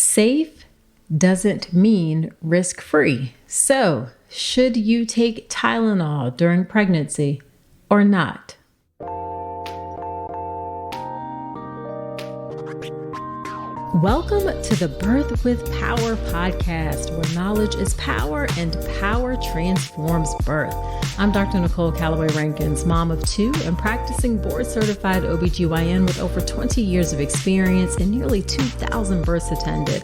Safe doesn't mean risk-free. So, should you take Tylenol during pregnancy or not? Welcome to the Birth with Power podcast, where knowledge is power and power transforms birth. I'm Dr. Nicole Calloway Rankins, mom of two and practicing board-certified OBGYN with over 20 years of experience and nearly 2,000 births attended.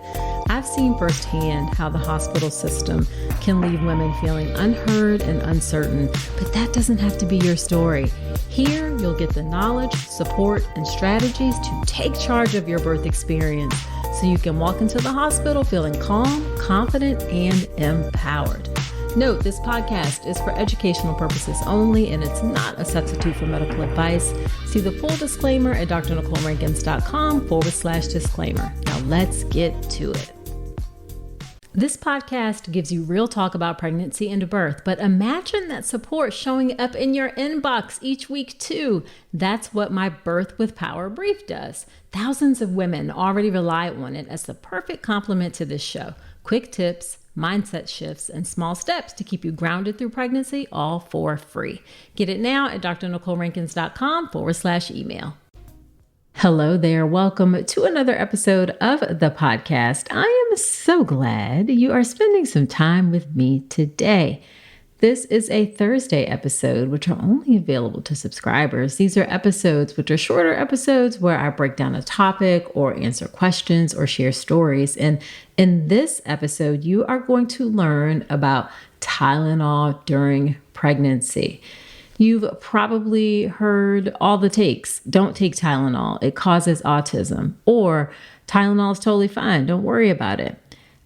I've seen firsthand how the hospital system can leave women feeling unheard and uncertain, but that doesn't have to be your story. Here, you'll get the knowledge, support, and strategies to take charge of your birth experience so you can walk into the hospital feeling calm, confident, and empowered. Note, this podcast is for educational purposes only, and it's not a substitute for medical advice. See the full disclaimer at drnicolerankins.com/disclaimer. Now let's get to it. This podcast gives you real talk about pregnancy and birth, but imagine that support showing up in your inbox each week too. That's what my Birth with Power brief does. Thousands of women already rely on it as the perfect complement to this show. Quick tips, mindset shifts, and small steps to keep you grounded through pregnancy, all for free. Get it now at drnicolerankins.com/email. Hello there. Welcome to another episode of the podcast. I am so glad you are spending some time with me today. This is a Thursday episode, which are only available to subscribers. These are episodes which are shorter episodes where I break down a topic or answer questions or share stories. And in this episode, you are going to learn about Tylenol during pregnancy. You've probably heard all the takes. Don't take Tylenol. It causes autism. Or Tylenol is totally fine. Don't worry about it.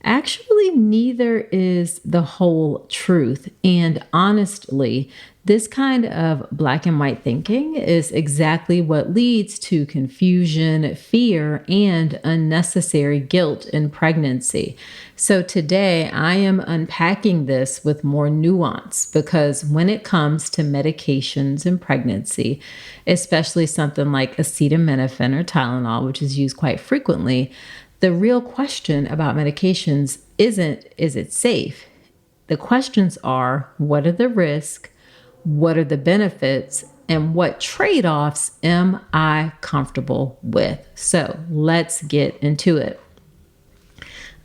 Actually, neither is the whole truth. And honestly, this kind of black and white thinking is exactly what leads to confusion, fear, and unnecessary guilt in pregnancy. So today I am unpacking this with more nuance, because when it comes to medications in pregnancy, especially something like acetaminophen or Tylenol, which is used quite frequently, the real question about medications isn't, is it safe? The questions are, what are the risks? What are the benefits? And what trade-offs am I comfortable with? So let's get into it.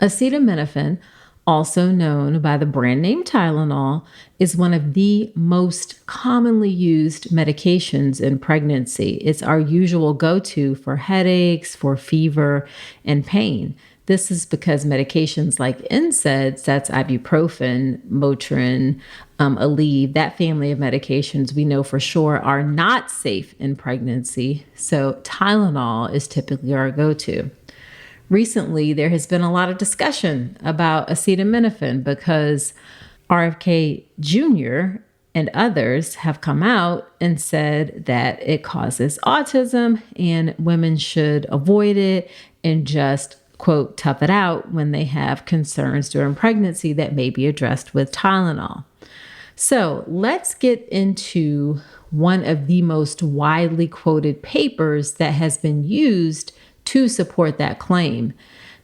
Acetaminophen, also known by the brand name Tylenol, is one of the most commonly used medications in pregnancy. It's our usual go-to for headaches, for fever, and pain. This is because medications like NSAIDs, that's ibuprofen, Motrin, Aleve, that family of medications we know for sure are not safe in pregnancy. So Tylenol is typically our go-to. Recently, there has been a lot of discussion about acetaminophen because RFK Jr. and others have come out and said that it causes autism and women should avoid it and just, quote, tough it out when they have concerns during pregnancy that may be addressed with Tylenol. So let's get into one of the most widely quoted papers that has been used to support that claim.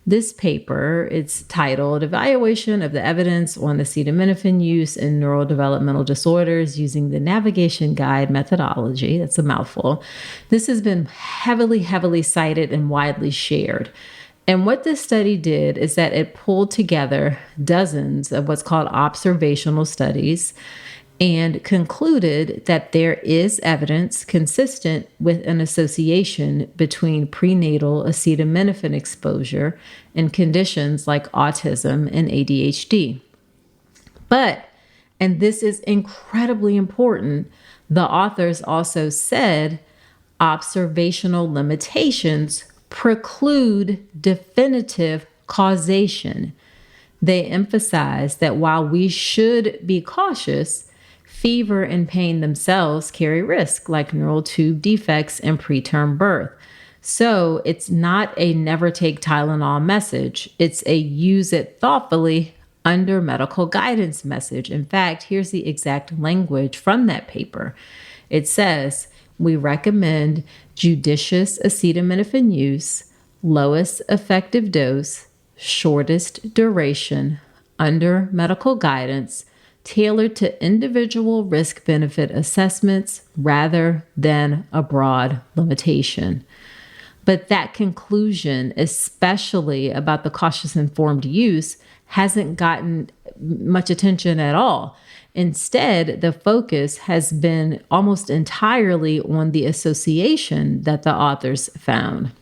This paper, it's titled Evaluation of the Evidence on Acetaminophen Use in Neurodevelopmental Disorders Using the Navigation Guide Methodology. That's a mouthful. This has been heavily cited and widely shared. And what this study did is that it pulled together dozens of what's called observational studies and concluded that there is evidence consistent with an association between prenatal acetaminophen exposure and conditions like autism and ADHD. But, and this is incredibly important, the authors also said observational limitations preclude definitive causation. They emphasize that while we should be cautious, fever and pain themselves carry risk, like neural tube defects and preterm birth. So it's not a never take Tylenol message. It's a use it thoughtfully under medical guidance message. In fact, here's the exact language from that paper. It says, we recommend judicious acetaminophen use, lowest effective dose, shortest duration, under medical guidance, tailored to individual risk-benefit assessments rather than a broad limitation. But that conclusion, especially about the cautious informed use, hasn't gotten much attention at all. Instead, the focus has been almost entirely on the association that the authors found.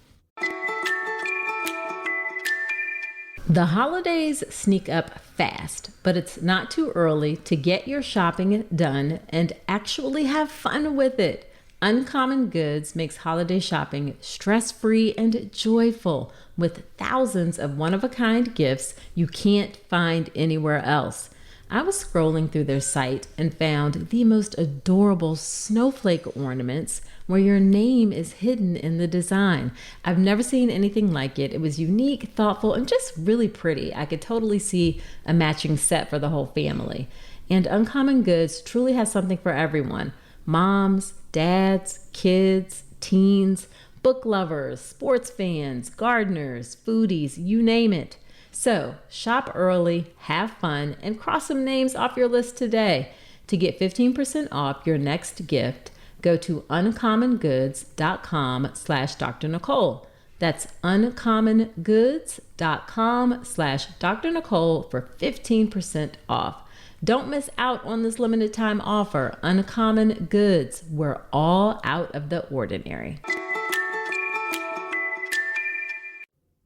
The holidays sneak up fast, but it's not too early to get your shopping done and actually have fun with it. Uncommon Goods makes holiday shopping stress-free and joyful with thousands of one-of-a-kind gifts you can't find anywhere else. I was scrolling through their site and found the most adorable snowflake ornaments where your name is hidden in the design. I've never seen anything like it. It was unique, thoughtful, and just really pretty. I could totally see a matching set for the whole family. And Uncommon Goods truly has something for everyone. Moms, dads, kids, teens, book lovers, sports fans, gardeners, foodies, you name it. So shop early, have fun, and cross some names off your list today. To get 15% off your next gift, go to uncommongoods.com/Dr. Nicole. That's uncommongoods.com/Dr. Nicole for 15% off. Don't miss out on this limited time offer. Uncommon Goods. We're all out of the ordinary.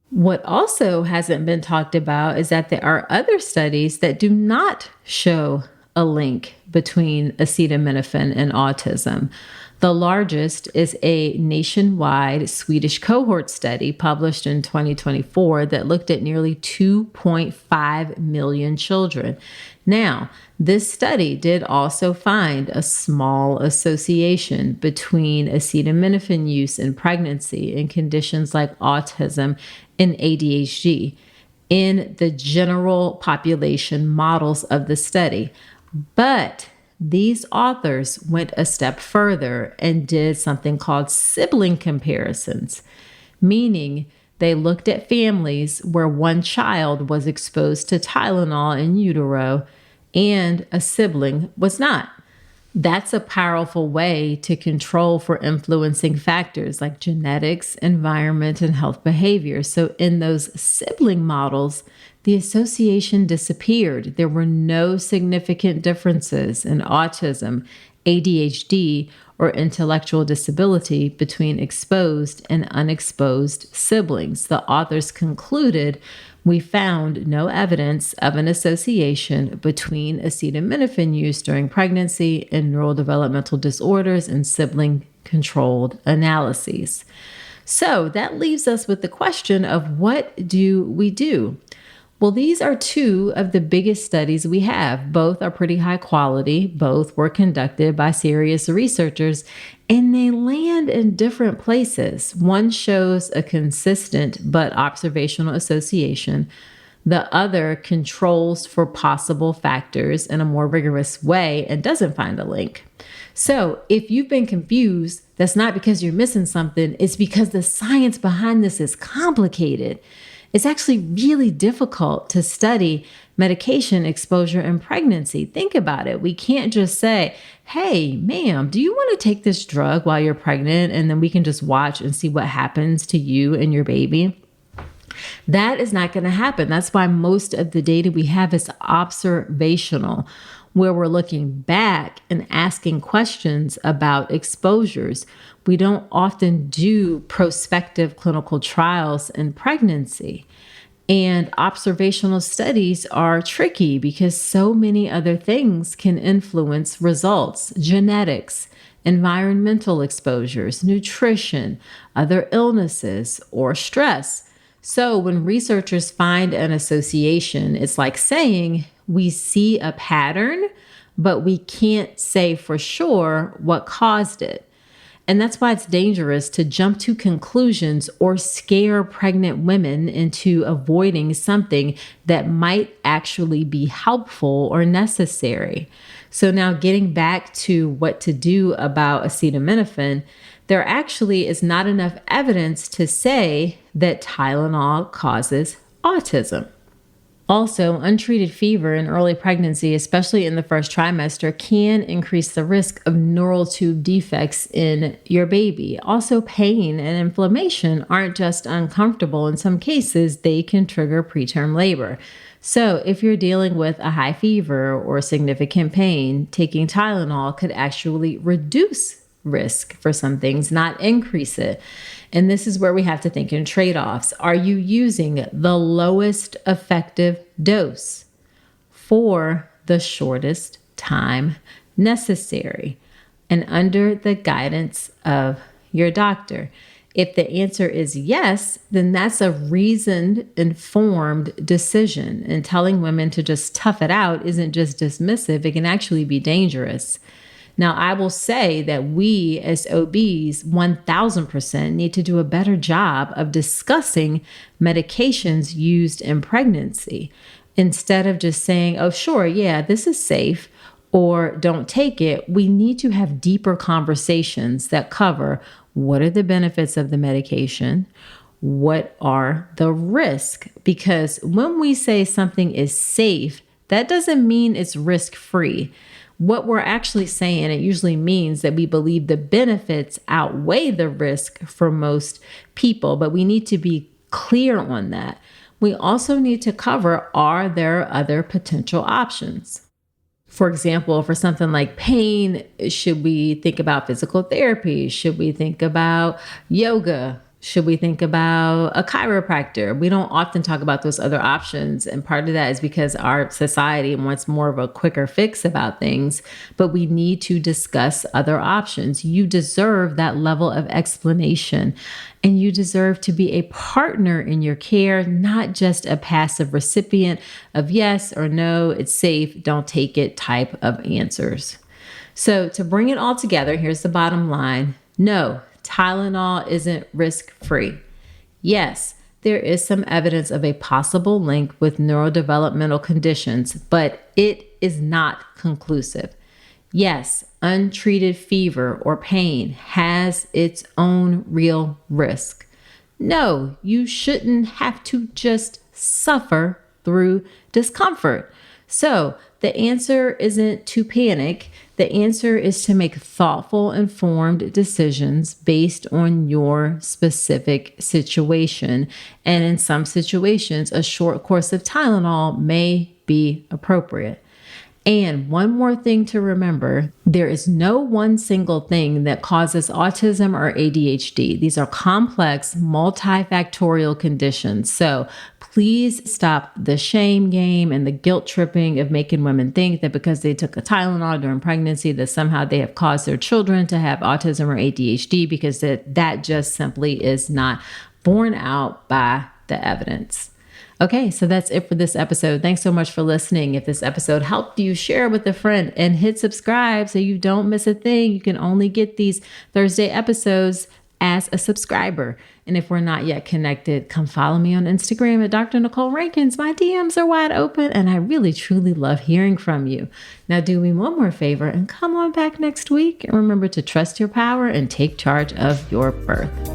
What also hasn't been talked about is that there are other studies that do not show a link between acetaminophen and autism. The largest is a nationwide Swedish cohort study published in 2024 that looked at nearly 2.5 million children. Now, this study did also find a small association between acetaminophen use in pregnancy and conditions like autism and ADHD in the general population models of the study. But these authors went a step further and did something called sibling comparisons, meaning they looked at families where one child was exposed to Tylenol in utero and a sibling was not. That's a powerful way to control for influencing factors like genetics, environment, and health behavior. So in those sibling models, the association disappeared. There were no significant differences in autism, ADHD, or intellectual disability between exposed and unexposed siblings. The authors concluded, we found no evidence of an association between acetaminophen use during pregnancy and neurodevelopmental disorders and sibling-controlled analyses. So that leaves us with the question of what do we do? Well, these are two of the biggest studies we have. Both are pretty high quality. Both were conducted by serious researchers, and they land in different places. One shows a consistent but observational association. The other controls for possible factors in a more rigorous way and doesn't find a link. So if you've been confused, that's not because you're missing something. It's because the science behind this is complicated. It's actually really difficult to study medication exposure in pregnancy. Think about it. We can't just say, hey, ma'am, do you want to take this drug while you're pregnant? And then we can just watch and see what happens to you and your baby. That is not going to happen. That's why most of the data we have is observational, where we're looking back and asking questions about exposures. We don't often do prospective clinical trials in pregnancy. And observational studies are tricky because so many other things can influence results: genetics, environmental exposures, nutrition, other illnesses, or stress. So when researchers find an association, it's like saying we see a pattern, but we can't say for sure what caused it. And that's why it's dangerous to jump to conclusions or scare pregnant women into avoiding something that might actually be helpful or necessary. So now getting back to what to do about acetaminophen, there actually is not enough evidence to say that Tylenol causes autism. Also, untreated fever in early pregnancy, especially in the first trimester, can increase the risk of neural tube defects in your baby. Also, pain and inflammation aren't just uncomfortable. In some cases, they can trigger preterm labor. So, if you're dealing with a high fever or significant pain, taking Tylenol could actually reduce risk for some things, not increase it. And this is where we have to think in trade-offs. Are you using the lowest effective dose for the shortest time necessary and under the guidance of your doctor? If the answer is yes, then that's a reasoned, informed decision. And telling women to just tough it out isn't just dismissive, it can actually be dangerous. Now, I will say that we as OBs 1000% need to do a better job of discussing medications used in pregnancy instead of just saying, oh, sure, yeah, this is safe, or don't take it. We need to have deeper conversations that cover what are the benefits of the medication, what are the risks, because when we say something is safe, that doesn't mean it's risk-free. What we're actually saying, it usually means that we believe the benefits outweigh the risk for most people, but we need to be clear on that. We also need to cover, are there other potential options? For example, for something like pain, should we think about physical therapy? Should we think about yoga? Should we think about a chiropractor? We don't often talk about those other options. And part of that is because our society wants more of a quicker fix about things, but we need to discuss other options. You deserve that level of explanation, and you deserve to be a partner in your care, not just a passive recipient of yes or no, it's safe, don't take it type of answers. So to bring it all together, here's the bottom line. No, Tylenol isn't risk-free. Yes, there is some evidence of a possible link with neurodevelopmental conditions, but it is not conclusive. Yes, untreated fever or pain has its own real risk. No, you shouldn't have to just suffer through discomfort. So the answer isn't to panic. The answer is to make thoughtful, informed decisions based on your specific situation. And in some situations, a short course of Tylenol may be appropriate. And one more thing to remember, there is no one single thing that causes autism or ADHD. These are complex, multifactorial conditions. So please stop the shame game and the guilt tripping of making women think that because they took a Tylenol during pregnancy, that somehow they have caused their children to have autism or ADHD, because that just simply is not borne out by the evidence. Okay, so that's it for this episode. Thanks so much for listening. If this episode helped you, share it with a friend and hit subscribe so you don't miss a thing. You can only get these Thursday episodes as a subscriber. And if we're not yet connected, come follow me on Instagram at Dr. Nicole Rankins. My DMs are wide open and I really, truly love hearing from you. Now do me one more favor and come on back next week. And remember to trust your power and take charge of your birth.